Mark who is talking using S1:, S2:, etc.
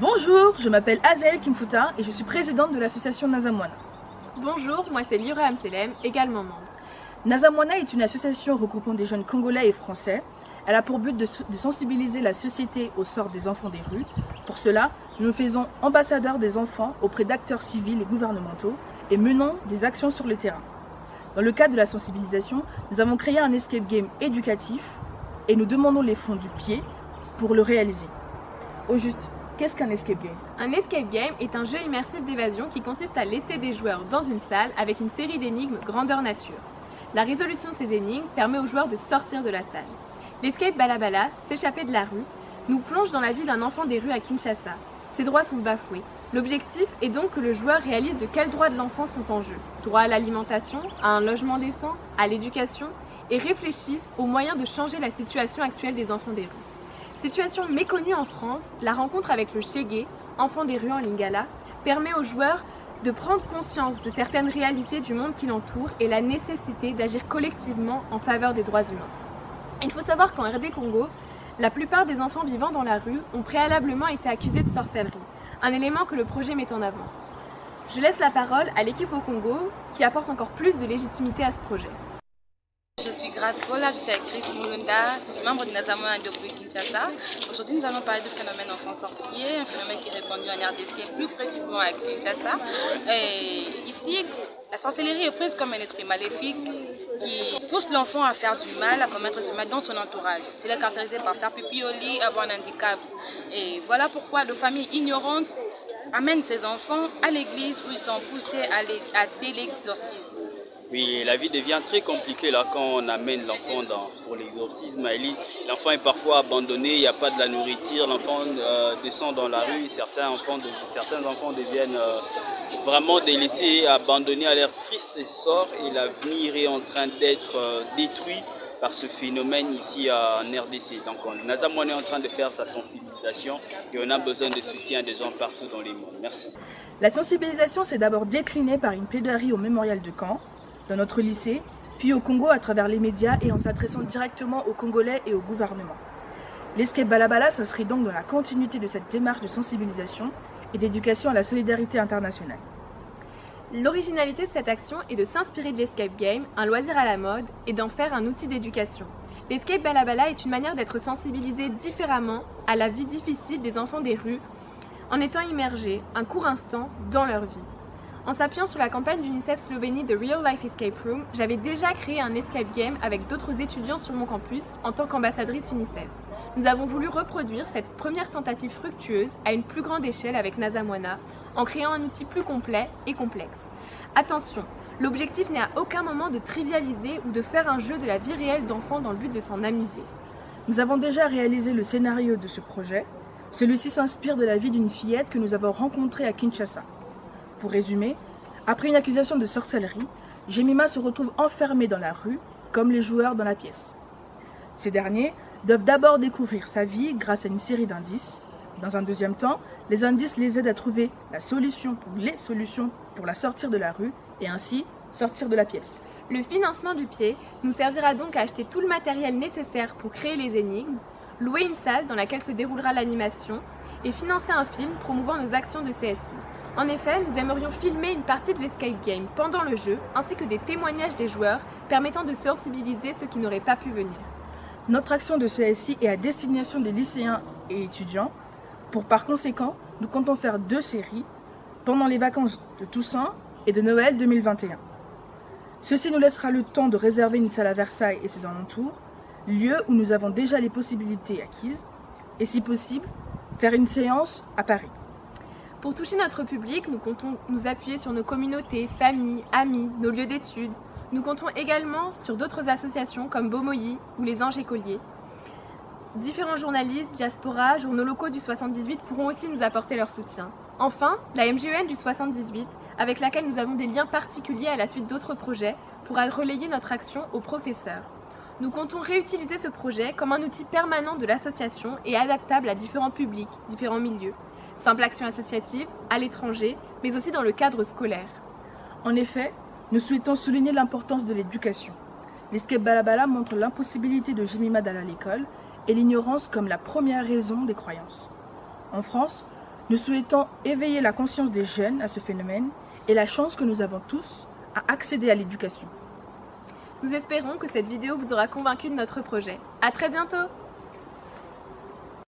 S1: Bonjour, je m'appelle Azel Kimfuta et je suis présidente de l'association Nazamwana.
S2: Bonjour, moi c'est Lyra Amselem, également membre.
S1: Nazamwana est une association regroupant des jeunes congolais et français. Elle a pour but de sensibiliser la société au sort des enfants des rues. Pour cela, nous nous faisons ambassadeurs des enfants auprès d'acteurs civils et gouvernementaux et menons des actions sur le terrain. Dans le cadre de la sensibilisation, nous avons créé un escape game éducatif et nous demandons les fonds du pied pour le réaliser. Au juste, qu'est-ce qu'un escape game?
S2: Un escape game est un jeu immersif d'évasion qui consiste à laisser des joueurs dans une salle avec une série d'énigmes grandeur nature. La résolution de ces énigmes permet aux joueurs de sortir de la salle. L'escape Balabala, s'échapper de la rue, nous plonge dans la vie d'un enfant des rues à Kinshasa. Ses droits sont bafoués. L'objectif est donc que le joueur réalise de quels droits de l'enfant sont en jeu. Droit à l'alimentation, à un logement décent, à l'éducation, et réfléchisse aux moyens de changer la situation actuelle des enfants des rues. Situation méconnue en France, la rencontre avec le Chégué, enfant des rues en lingala, permet aux joueurs de prendre conscience de certaines réalités du monde qui l'entoure et la nécessité d'agir collectivement en faveur des droits humains. Il faut savoir qu'en RD Congo, la plupart des enfants vivant dans la rue ont préalablement été accusés de sorcellerie, un élément que le projet met en avant. Je laisse la parole à l'équipe au Congo qui apporte encore plus de légitimité à ce projet.
S3: Je suis Grace Bola, je suis avec Chris Mulunda, je suis membre de Nazamwana depuis Kinshasa. Aujourd'hui, nous allons parler du phénomène enfant sorcier, un phénomène qui est répandu en RDC, plus précisément à Kinshasa. Et ici, la sorcellerie est prise comme un esprit maléfique qui pousse l'enfant à faire du mal, à commettre du mal dans son entourage. C'est caractérisé par faire pipi au lit, avoir un handicap. Et voilà pourquoi de familles ignorantes amènent ces enfants à l'église où ils sont poussés à l'exorcisme.
S4: Oui, la vie devient très compliquée là quand on amène l'enfant pour l'exorcisme. L'enfant est parfois abandonné, il n'y a pas de la nourriture, l'enfant descend dans la rue, certains enfants deviennent vraiment délaissés, abandonnés à leur triste sort et l'avenir est en train d'être détruit par ce phénomène ici en RDC. Donc Nazamwana est en train de faire sa sensibilisation et on a besoin de soutien des gens partout dans le monde. Merci.
S1: La sensibilisation s'est d'abord déclinée par une plaidoirie au mémorial de Caen, dans notre lycée, puis au Congo à travers les médias et en s'adressant directement aux Congolais et au gouvernement. L'escape Balabala s'inscrit donc dans la continuité de cette démarche de sensibilisation et d'éducation à la solidarité internationale.
S2: L'originalité de cette action est de s'inspirer de l'escape game, un loisir à la mode, et d'en faire un outil d'éducation. L'escape Balabala est une manière d'être sensibilisé différemment à la vie difficile des enfants des rues en étant immergés un court instant dans leur vie. En s'appuyant sur la campagne d'UNICEF Slovénie de Real Life Escape Room, j'avais déjà créé un escape game avec d'autres étudiants sur mon campus en tant qu'ambassadrice UNICEF. Nous avons voulu reproduire cette première tentative fructueuse à une plus grande échelle avec Nazamwana en créant un outil plus complet et complexe. Attention, l'objectif n'est à aucun moment de trivialiser ou de faire un jeu de la vie réelle d'enfants dans le but de s'en amuser.
S1: Nous avons déjà réalisé le scénario de ce projet. Celui-ci s'inspire de la vie d'une fillette que nous avons rencontrée à Kinshasa. Pour résumer, après une accusation de sorcellerie, Jemima se retrouve enfermée dans la rue, comme les joueurs dans la pièce. Ces derniers doivent d'abord découvrir sa vie grâce à une série d'indices. Dans un deuxième temps, les indices les aident à trouver la solution ou les solutions pour la sortir de la rue et ainsi sortir de la pièce.
S2: Le financement du pied nous servira donc à acheter tout le matériel nécessaire pour créer les énigmes, louer une salle dans laquelle se déroulera l'animation et financer un film promouvant nos actions de CSI. En effet, nous aimerions filmer une partie de l'escape game pendant le jeu, ainsi que des témoignages des joueurs permettant de sensibiliser ceux qui n'auraient pas pu venir.
S1: Notre action de CSI est à destination des lycéens et étudiants. Par conséquent, nous comptons faire 2 séries pendant les vacances de Toussaint et de Noël 2021. Ceci nous laissera le temps de réserver une salle à Versailles et ses alentours, lieu où nous avons déjà les possibilités acquises, et si possible, faire une séance à Paris.
S2: Pour toucher notre public, nous comptons nous appuyer sur nos communautés, familles, amis, nos lieux d'études. Nous comptons également sur d'autres associations comme Bomoyi ou les Anges Écoliers. Différents journalistes, diaspora, journaux locaux du 78 pourront aussi nous apporter leur soutien. Enfin, la MGEN du 78, avec laquelle nous avons des liens particuliers à la suite d'autres projets, pourra relayer notre action aux professeurs. Nous comptons réutiliser ce projet comme un outil permanent de l'association et adaptable à différents publics, différents milieux. Simple action associative, à l'étranger, mais aussi dans le cadre scolaire.
S1: En effet, nous souhaitons souligner l'importance de l'éducation. L'escape Balabala montre l'impossibilité de Jemima d'aller à l'école et l'ignorance comme la première raison des croyances. En France, Nous souhaitons éveiller la conscience des jeunes à ce phénomène et la chance que nous avons tous à accéder à l'éducation.
S2: Nous espérons que cette vidéo vous aura convaincu de notre projet. À très bientôt!